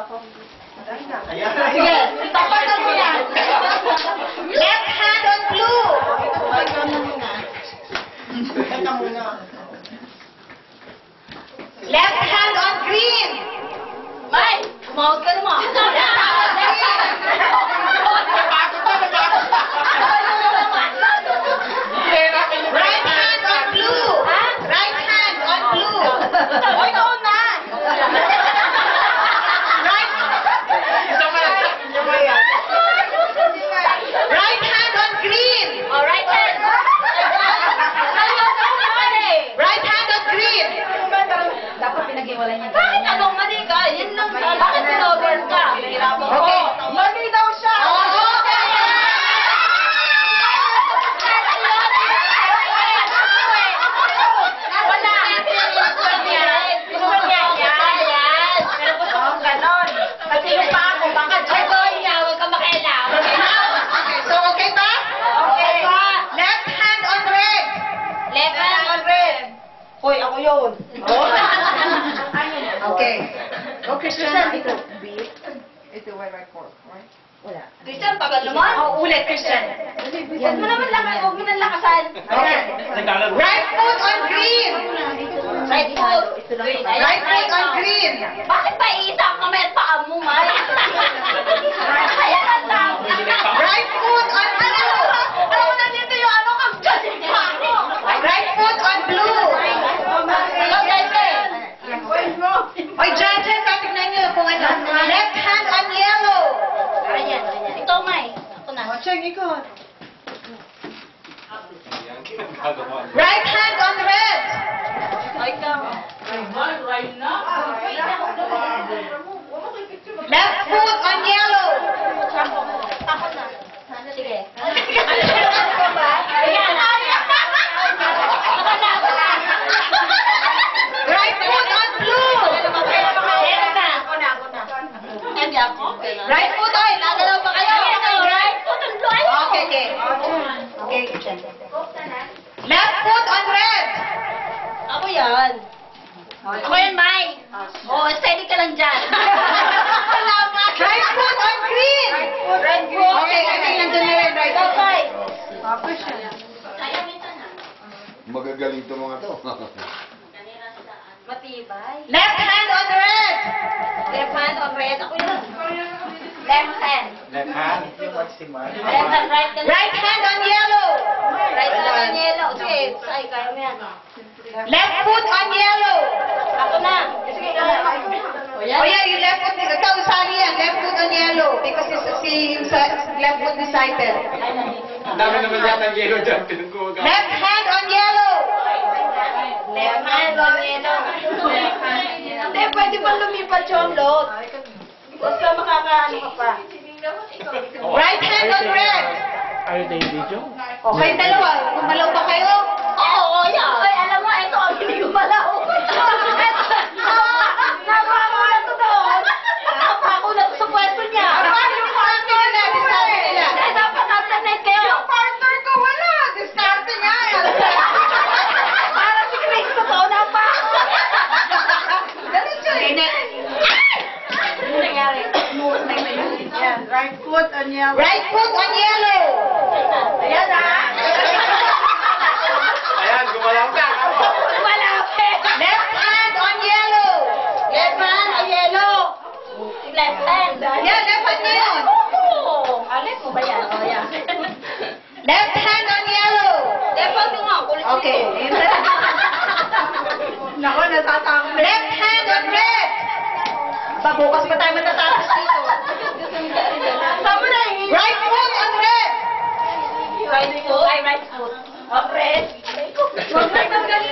Sige, tapakan mo yan. Left hand on blue. Left hand on green. May, tumawag ka naman. Right hand on blue. Right hand on blue. Oy, doon na. Right hand on green. Oh, right hand. Right hand on green. Dapat pinag-iwalay niya. Bakit anong mali ka? Yun lang ka. Bakit sinover ka? Okay. Mali daw siya. Hoy, ako yun. Okay. Go, Christian. Ito, beef. Ito, right fork. Wala. Christian, tagal naman. Oh, ulit, Christian. Huwag mo naman lakas. Huwag mo nang lakasan. Okay. Right foot on green. Right foot. Right foot on green. Bakit pa iisa ang kamay at paa mo, May? Kaya lang. Right foot on blue. Alam mo na dito yung ano kang dyan. Right foot on blue. Oy, Jaja, tatignan niyo kung ano. Left hand on yellow. Ayan. Ito, May. Ako na. Check, ikot. Right hand on red. Left foot on yellow. Ako na. Sige. Right foot on blue. Right foot on. Nagalaw pa kayo. Right foot on blue. Okay. Left foot on red. Ako yan. Ako yan, May. Oo, steady ka lang dyan. Salamat. Right foot on green. Right foot. Okay, kasi nandun na rin. Right foot. Magagaling to mga to. Matibay. Left hand on red. Left hand on red. Ako yun. Left hand. Left hand. Right hand on yellow. Right hand on yellow. Sige, say, kaya mo yan. Left foot on yellow. Ako na. Sige, kaya. Oh yeah, yung left foot. Ikaw, usali yan. Left foot on yellow. Because yung left foot decided. Ang dami naman yata ng yellow dyan. Pinagkuha ka. Left hand on yellow. Left hand on yellow. Hindi, pwede pa lumipat yung load. Basta makakaano ka pa. Right hand on red. Ayaw tayo video? Okay, dalawa. Gumalaw ba kayo? Oo, yan. Ay, alam mo, ito ang hindi gumalaw. Napakulat to doon. Napakulat sa pwesto niya. Yung partner nila, discarte nila. Dapat nasa-net kayo. Yung partner ko, wala. Discarte niya. Para si Chris, totoo na pa. Ganun siya. Ano nangyari? Right foot on yellow. Right foot on yellow. Ayan na. Ayan, gumalaw ka. Malapit. Left hand on yellow. Left hand on yellow. Left hand. Yan, left hand na yun. Alit mo ba yan? Oh, yan. Left hand on yellow. Left hand mo nga. Okay. Nako, natatakot. Left hand on red. Bukas pa tayo matatapos dito. Tama na eh. Right foot on red. Right foot. Ay, right foot. On red. Huwag na itanggalin